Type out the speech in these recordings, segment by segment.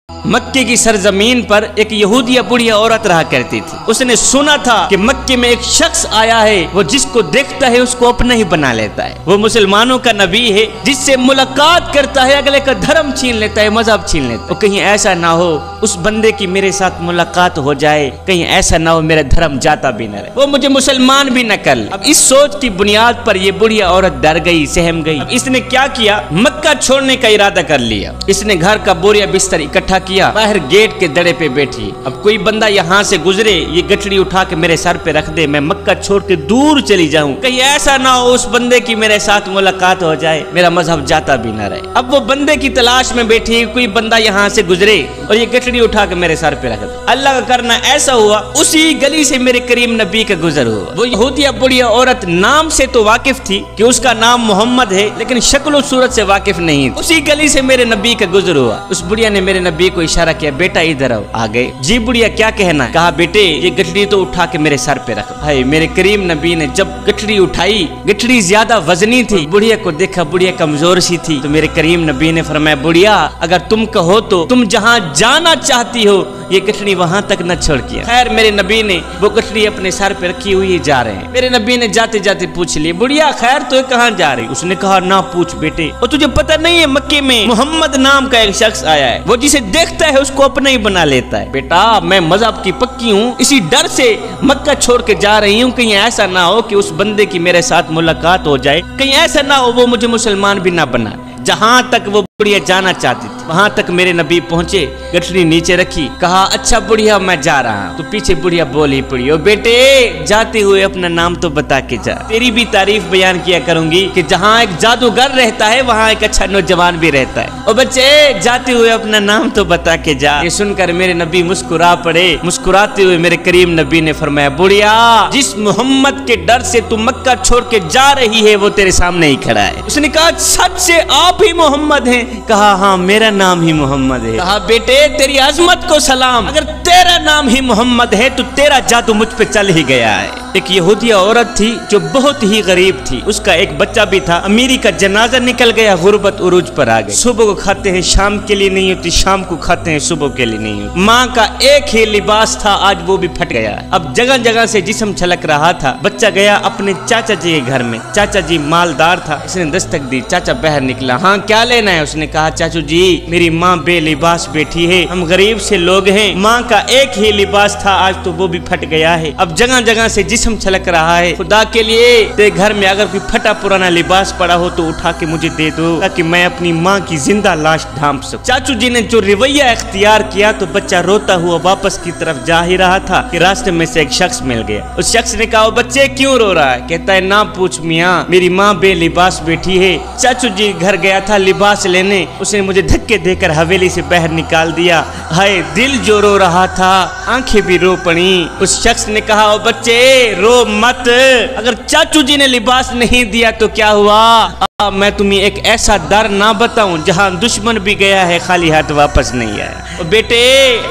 मक्के की सरजमीन पर एक यहूदिया बुढ़िया औरत रहा करती थी। उसने सुना था कि मक्के में एक शख्स आया है, वो जिसको देखता है उसको अपना ही बना लेता है। वो मुसलमानों का नबी है, जिससे मुलाकात करता है अगले का धर्म छीन लेता है, मजहब छीन लेता है। तो कहीं ऐसा ना हो उस बंदे की मेरे साथ मुलाकात हो जाए, कहीं ऐसा ना हो मेरा धर्म जाता भी न रहे, वो मुझे मुसलमान भी न कर ले। अब इस सोच की बुनियाद पर ये बुढ़िया औरत डर गई, सहम गई। अब इसने क्या किया, मक्का छोड़ने का इरादा कर लिया। इसने घर का बोरिया बिस्तर इकट्ठा किया, बाहर गेट के दड़े पे बैठी। अब कोई बंदा यहाँ से गुजरे, ये गठड़ी उठा के मेरे सर पे रख दे, मैं मक्का छोड़ के दूर चली जाऊं, कहीं ऐसा ना हो उस बंदे की मेरे साथ मुलाकात हो जाए, मेरा मजहब जाता भी ना रहे। अब वो बंदे की तलाश में बैठी, कोई बंदा यहाँ से गुजरे और ये गठड़ी उठा के मेरे सर पे रख दे। अल्लाह का करना ऐसा हुआ, उसी गली से मेरे करीम नबी का गुजर हुआ। वो यहूदिया बुढ़िया औरत नाम से तो वाकिफ थी कि उसका नाम मोहम्मद है, लेकिन शक्ल सूरत से वाकिफ नहीं। उसी गली से मेरे नबी का गुजर हुआ। उस बुढ़िया ने मेरे नबी को इशारा किया, बेटा इधर आओ। आ गए। जी बुढ़िया क्या कहना? कहा बेटे ये गठड़ी तो उठा के मेरे सर पे रख। भाई मेरे करीम नबी ने जब गठड़ी उठाई, गठड़ी ज्यादा वजनी थी, बुढ़िया को देखा, बुढ़िया कमजोर सी थी। तो मेरे करीम नबी ने फरमाया, बुढ़िया अगर तुम कहो तो तुम जहाँ जाना चाहती हो ये गठड़ी वहां तक न छोड़ किया। खैर मेरे नबी ने वो गठड़ी अपने सर पे रखी हुई जा रहे हैं। मेरे नबी ने जाते जाते पूछ लिया, बुढ़िया खैर तो कहाँ जा रही? उसने कहा ना पूछ बेटे, और तुझे पता नहीं है मक्के में मोहम्मद नाम का एक शख्स आया है, वो जिसे देखता है उसको अपना ही बना लेता है। बेटा मैं मजहब की पक्की हूँ, इसी डर से मक्का छोड़ के जा रही हूँ, कहीं ऐसा ना हो कि उस बंदे की मेरे साथ मुलाकात हो जाए, कहीं ऐसा ना हो वो मुझे मुसलमान भी ना बना। जहाँ तक वो बुढ़िया जाना चाहती थी वहां तक मेरे नबी पहुंचे, गठड़ी नीचे रखी, कहा अच्छा बुढ़िया मैं जा रहा हूं। तो पीछे बुढ़िया बोली पड़ी, ओ बेटे जाते हुए अपना नाम तो बता के जा, तेरी भी तारीफ बयान किया करूंगी कि जहां एक जादूगर रहता है वहां एक अच्छा नौजवान भी रहता है। ओ बच्चे जाते हुए अपना नाम तो बता के जा। ये सुनकर मेरे नबी मुस्कुरा पड़े। मुस्कुराते हुए मेरे करीम नबी ने फरमाया, बुढ़िया जिस मोहम्मद के डर से तू मक्का छोड़ के जा रही है वो तेरे सामने ही खड़ा है। उसने कहा सच से आप ही मोहम्मद हैं? कहा हाँ मेरा नाम ही मोहम्मद है। कहा बेटे तेरी अजमत को सलाम, अगर तेरा नाम ही मोहम्मद है तो तेरा जादू मुझ पे चल ही गया है। एक यहूदिया औरत थी जो बहुत ही गरीब थी, उसका एक बच्चा भी था। अमीरी का जनाजा निकल गया, गुर्बत उरूज पर आ गई। सुबह को खाते हैं शाम के लिए नहीं होती, शाम को खाते हैं सुबह के लिए नहीं होती। माँ का एक ही लिबास था, आज वो भी फट गया। अब जगह जगह से जिस्म छलक रहा था। बच्चा गया अपने चाचा जी के घर में, चाचा जी मालदार था। उसने दस्तक दी, चाचा बाहर निकला, हाँ क्या लेना है? उसने कहा चाचू जी मेरी माँ बेलिबास बैठी है, हम गरीब से लोग हैं, माँ का एक ही लिबास था आज तो वो भी फट गया है। अब जगह जगह से जिस्म छलक रहा है, खुदा के लिए तेरे घर में अगर कोई फटा पुराना लिबास पड़ा हो तो उठा के मुझे दे दो ताकि मैं अपनी माँ की जिंदा लाश ढांप सकूं। चाचू जी ने जो रवैया इख्तियार किया तो बच्चा रोता हुआ वापस की तरफ जा ही रहा था कि रास्ते में से एक शख्स मिल गया। उस शख्स ने कहा बच्चे क्यों रो रहा है? कहता है ना पूछ मियाँ, मेरी माँ बेलिबास बैठी है। चाचू जी घर गया था लिबास लेने, उसने मुझे धक्के देकर हवेली से बाहर निकाल दिया। हाय दिल जो रो रहा था आंखें भी रो पड़ी। उस शख्स ने कहा ओ बच्चे रो मत, अगर चाचू जी ने लिबास नहीं दिया तो क्या हुआ? मैं तुम्हें एक ऐसा दर ना बताऊं जहां दुश्मन भी गया है खाली हाथ वापस नहीं आया। और बेटे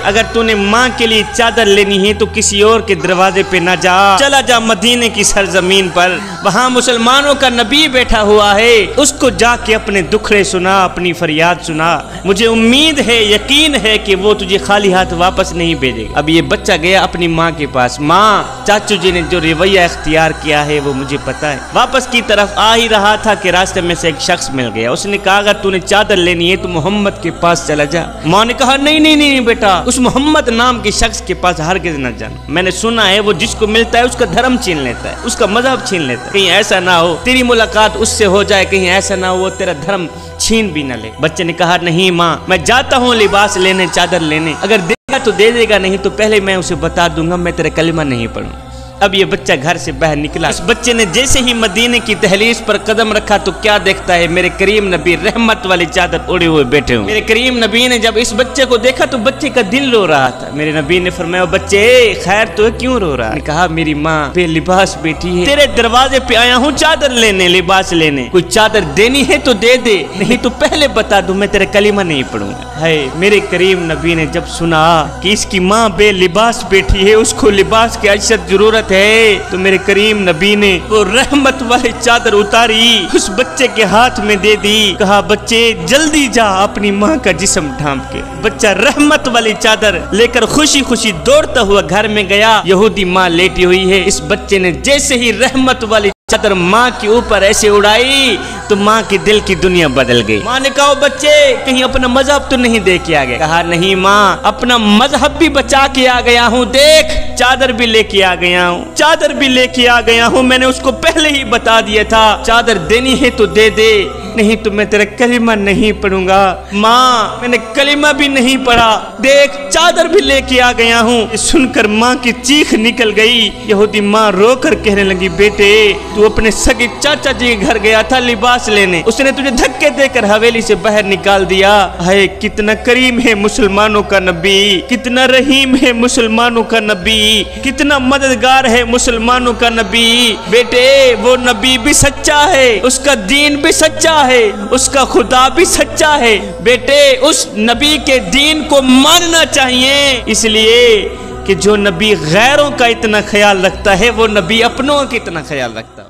अगर तूने माँ के लिए चादर लेनी है तो किसी और के दरवाजे पे ना जा, चला जा मदीने की सरजमीन पर, वहां मुसलमानों का नबी बैठा हुआ है, उसको जाके अपने दुखड़े सुना, अपनी फरियाद सुना। मुझे उम्मीद है, यकीन है कि वो तुझे खाली हाथ वापस नहीं भेजेगा। अब ये बच्चा गया अपनी माँ के पास, माँ चाचू जी ने जो रवैया इख्तियार किया है वो मुझे पता है। वापस की तरफ आ ही रहा था कि रास्ते में से एक शख्स मिल गया। उसने कहा अगर तूने चादर लेनी है तो मोहम्मद के पास चला जा। माँ ने कहा नहीं नहीं नहीं बेटा, उस मोहम्मद नाम के शख्स के पास हरगिज़ न जाना। मैंने सुना है वो जिसको मिलता है उसका धर्म छीन लेता है, उसका मजहब छीन लेता है। कहीं ऐसा ना हो तेरी मुलाकात उससे हो जाए, कहीं ऐसा ना हो वो तेरा धर्म छीन भी न ले। बच्चे ने कहा नहीं माँ मैं जाता हूँ लिबास लेने, चादर लेने, अगर देगा तो दे देगा, नहीं तो पहले मैं उसे बता दूंगा मैं तेरा कलिमा नहीं पढ़ूं। अब ये बच्चा घर से बाहर निकला। इस बच्चे ने जैसे ही मदीने की दहलीज पर कदम रखा तो क्या देखता है, मेरे करीम नबी रहमत वाली चादर ओढ़े हुए बैठे हुए। मेरे करीम नबी ने जब इस बच्चे को देखा तो बच्चे का दिल रो रहा था। मेरे नबी ने फरमाया बच्चे खैर तो क्यों रो रहा है? कहा मेरी माँ बेलिबास बैठी है, तेरे दरवाजे पे आया हूँ चादर लेने, लिबास लेने, कोई चादर देनी है तो दे दे, नहीं तो पहले बता दूं मैं तेरा कलीमा नहीं पढ़ूंगा। है मेरे करीम नबी ने जब सुना कि इसकी माँ बेलिबास बैठी है, उसको लिबास की अशद जरूरत ضرورت ہے تو میرے کریم نبی نے وہ رحمت والی چادر اتاری، اس بچے کے ہاتھ میں دے دی، کہا بچے جلدی جا اپنی ماں کا جسم ڈھانپ کے۔ بچہ رحمت والی چادر لے کر خوشی خوشی دوڑتا ہوا گھر میں گیا، یہودی ماں لیٹی ہوئی ہے۔ اس بچے نے جیسے ہی رحمت والی چادر ماں کے اوپر ایسے اڑائی تو ماں کی دل کی دنیا بدل گئی۔ ماں نے کہا بچے کہیں اپنا مذہب تو نہیں دے کے آ گیا؟ کہا نہیں ماں، اپنا مذہب بھی بچا کے آ گیا ہوں، دیکھ چادر بھی لے کے آ گیا ہوں، چادر بھی لے کے آ گیا ہوں، میں نے اس کو پہلے ہی بتا دیا تھا چادر دینی ہے تو دے دے، نہیں تو میں تیرا کلمہ نہیں پڑھوں گا۔ ماں میں نے کلمہ بھی نہیں پڑھا، دیکھ چادر بھی لے کے آ گیا ہوں۔ یہ سن کر ماں کی چیخ نکل گئی۔ یہودی ماں رو کر کہنے لگی بیٹے تو اپنے سگے چاچا جی کے گھر گیا تھا لباس لینے، اس نے تجھے دھکے دے کر حویلی سے باہر نکال دیا۔ ہائے کتنا کریم ہے مسلمانوں کا نبی، کتنا رحیم ہے مسلمانوں کا نبی، کتنا مددگار ہے مسلمانوں کا نبی۔ بیٹے وہ نبی بھی سچا ہے، اس کا دین بھی سچا ہے، اس کا خدا بھی سچا ہے۔ بیٹے اس نبی کے دین کو ماننا چاہیے، اس لیے کہ جو نبی غیروں کا اتنا خیال رکھتا ہے وہ نبی اپنوں کا اتنا خیال رکھتا ہے۔